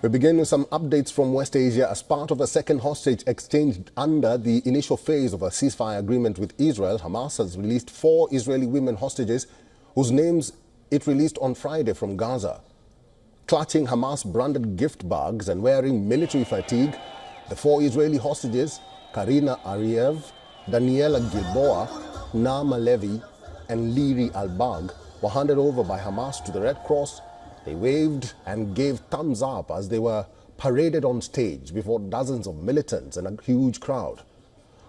We begin with some updates from West Asia as part of a second hostage exchange under the initial phase of a ceasefire agreement with Israel. Hamas has released 4 Israeli women hostages whose names it released on Friday from Gaza. Clutching Hamas-branded gift bags and wearing military fatigue, the 4 Israeli hostages, Karina Ariev, Daniella Gilboa, Naama Levy and Liri Albag, were handed over by Hamas to the Red Cross. They waved and gave thumbs up as they were paraded on stage before dozens of militants and a huge crowd.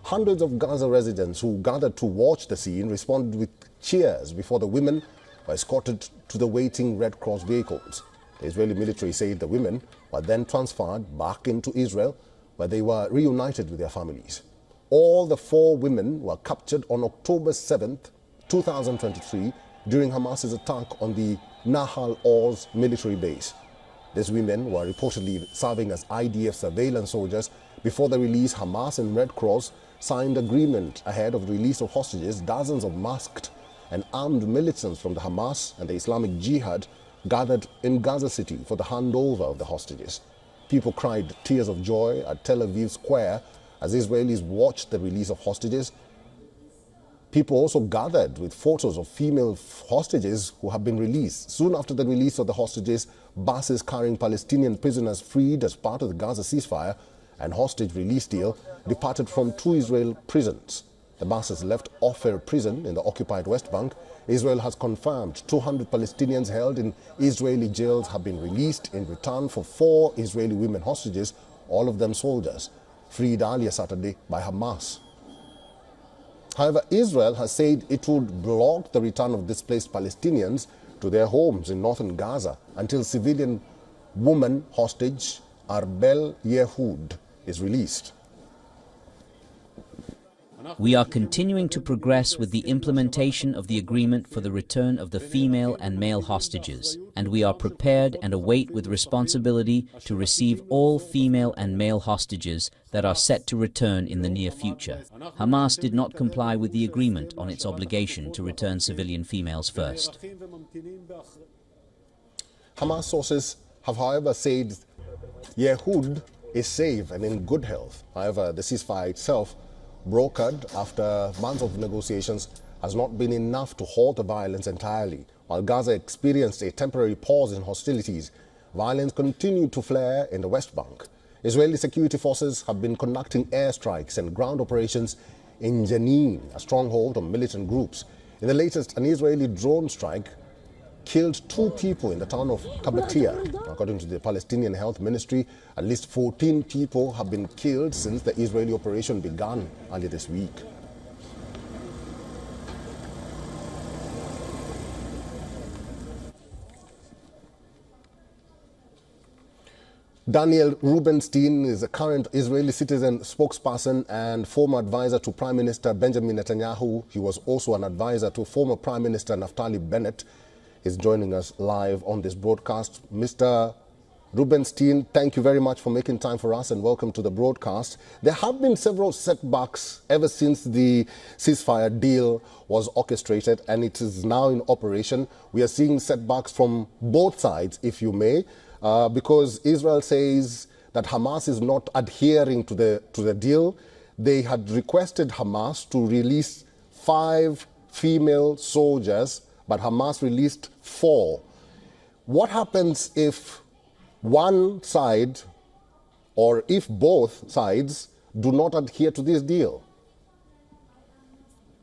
Hundreds of Gaza residents who gathered to watch the scene responded with cheers before the women were escorted to the waiting Red Cross vehicles. The Israeli military said the women were then transferred back into Israel, where they were reunited with their families. All the 4 women were captured on October 7th, 2023, during Hamas's attack on the Nahal Oz military base. These women were reportedly serving as IDF surveillance soldiers. Before the release, Hamas and Red Cross signed agreement ahead of the release of hostages. Dozens of masked and armed militants from the Hamas and the Islamic Jihad gathered in Gaza City for the handover of the hostages. People cried tears of joy at Tel Aviv Square as Israelis watched the release of hostages. People also gathered with photos of female hostages who have been released. Soon after the release of the hostages, buses carrying Palestinian prisoners freed as part of the Gaza ceasefire and hostage release deal departed from 2 Israel prisons. The buses left Ofer prison in the occupied West Bank. Israel has confirmed 200 Palestinians held in Israeli jails have been released in return for 4 Israeli women hostages, all of them soldiers, freed earlier Saturday by Hamas. However, Israel has said it would block the return of displaced Palestinians to their homes in northern Gaza until civilian woman hostage Arbel Yehud is released. We are continuing to progress with the implementation of the agreement for the return of the female and male hostages, and we are prepared and await with responsibility to receive all female and male hostages that are set to return in the near future. Hamas did not comply with the agreement on its obligation to return civilian females first. Hamas sources have, however, said Yehud is safe and in good health. However, the ceasefire itself, brokered after months of negotiations, has not been enough to halt the violence entirely. While Gaza experienced a temporary pause in hostilities, violence continued to flare in the West Bank. Israeli security forces have been conducting airstrikes and ground operations in Jenin, a stronghold of militant groups. In the latest, an Israeli drone strike killed 2 people in the town of Kabatia. According to the Palestinian Health Ministry, at least 14 people have been killed since the Israeli operation began earlier this week. Daniel Rubenstein is a current Israeli citizen spokesperson and former advisor to Prime Minister Benjamin Netanyahu. He was also an advisor to former Prime Minister Naftali Bennett. Is joining us live on this broadcast. Mr. Rubenstein, thank you very much for making time for us and welcome to the broadcast. There have been several setbacks ever since the ceasefire deal was orchestrated and it is now in operation. We are seeing setbacks from both sides, if you may, because Israel says that Hamas is not adhering to the deal. They had requested Hamas to release 5 female soldiers, but Hamas released 4. What happens if one side, or if both sides, do not adhere to this deal?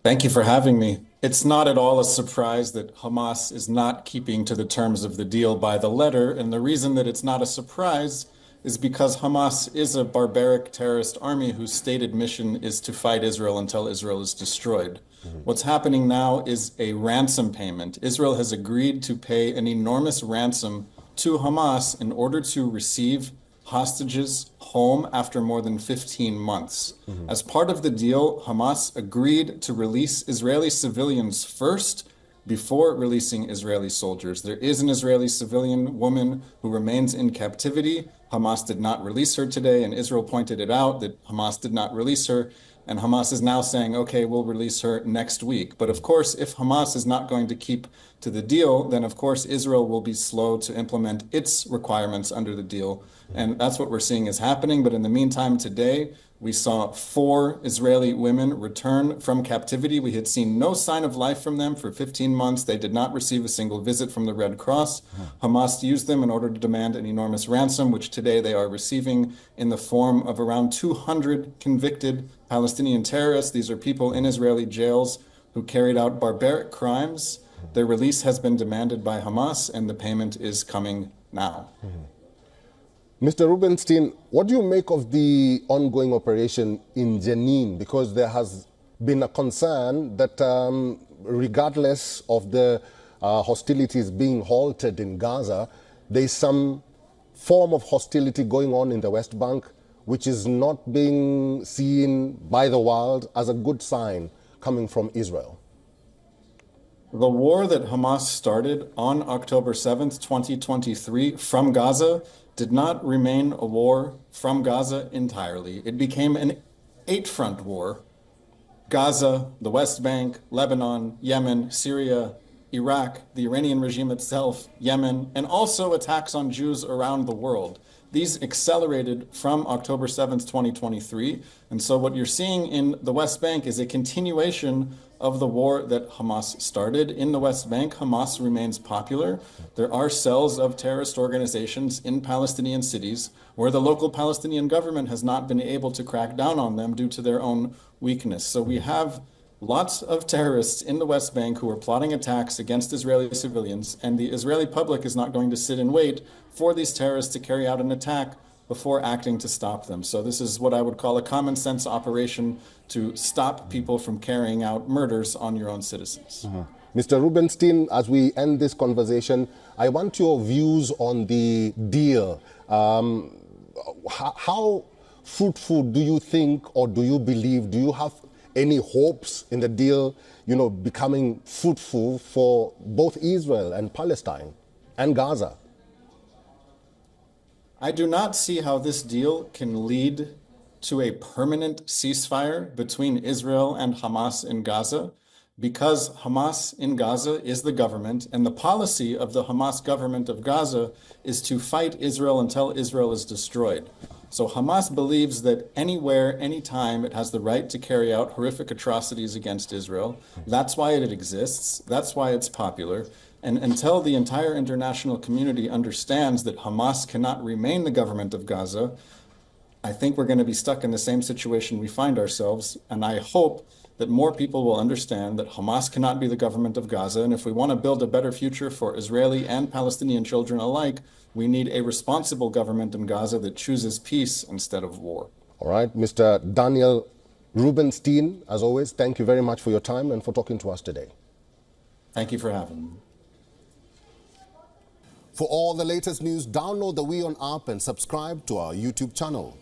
Thank you for having me. It's not at all a surprise that Hamas is not keeping to the terms of the deal by the letter, and the reason that it's not a surprise is because Hamas is a barbaric terrorist army whose stated mission is to fight Israel until Israel is destroyed. What's happening now is a ransom payment. Israel has agreed to pay an enormous ransom to Hamas in order to receive hostages home after more than 15 months. As part of the deal, Hamas agreed to release Israeli civilians first before releasing Israeli soldiers. There is an Israeli civilian woman who remains in captivity. Hamas did not release her today, and Israel pointed it out that Hamas did not release her, and Hamas is now saying, okay, we'll release her next week. But of course, if Hamas is not going to keep to the deal, then of course Israel will be slow to implement its requirements under the deal. And that's what we're seeing is happening. But in the meantime, today, we saw 4 Israeli women return from captivity. We had seen no sign of life from them for 15 months. They did not receive a single visit from the Red Cross. Hamas used them in order to demand an enormous ransom, which today they are receiving in the form of around 200 convicted Palestinian terrorists. These are people in Israeli jails who carried out barbaric crimes. Their release has been demanded by Hamas, and the payment is coming now. Mr. Rubenstein, what do you make of the ongoing operation in Jenin? Because there has been a concern that regardless of the hostilities being halted in Gaza, there is some form of hostility going on in the West Bank, which is not being seen by the world as a good sign coming from Israel. The war that Hamas started on October 7th, 2023 from Gaza did not remain a war from Gaza entirely. It became an 8-front war. Gaza, the West Bank, Lebanon, Yemen, Syria, Iraq, the Iranian regime itself, Yemen, and also attacks on Jews around the world. These accelerated from October 7th, 2023. And so what you're seeing in the West Bank is a continuation of the war that Hamas started. In the West Bank, Hamas remains popular. There are cells of terrorist organizations in Palestinian cities where the local Palestinian government has not been able to crack down on them due to their own weakness. So we have lots of terrorists in the West Bank who are plotting attacks against Israeli civilians, and the Israeli public is not going to sit and wait for these terrorists to carry out an attack before acting to stop them. So this is what I would call a common sense operation to stop people from carrying out murders on your own citizens. Mr. Rubenstein, as we end this conversation, I want your views on the deal. How fruitful do you think, or do you believe, do you have any hopes in the deal, becoming fruitful for both Israel and Palestine and Gaza? I do not see how this deal can lead to a permanent ceasefire between Israel and Hamas in Gaza, because Hamas in Gaza is the government, and the policy of the Hamas government of Gaza is to fight Israel until Israel is destroyed. So Hamas believes that anywhere, anytime, it has the right to carry out horrific atrocities against Israel. That's why it exists. That's why it's popular. And until the entire international community understands that Hamas cannot remain the government of Gaza, I think we're going to be stuck in the same situation we find ourselves. And I hope that more people will understand that Hamas cannot be the government of Gaza. And if we want to build a better future for Israeli and Palestinian children alike, we need a responsible government in Gaza that chooses peace instead of war. All right, Mr. Daniel Rubenstein, as always, thank you very much for your time and for talking to us today. Thank you for having me. For all the latest news, download the WION app and subscribe to our YouTube channel.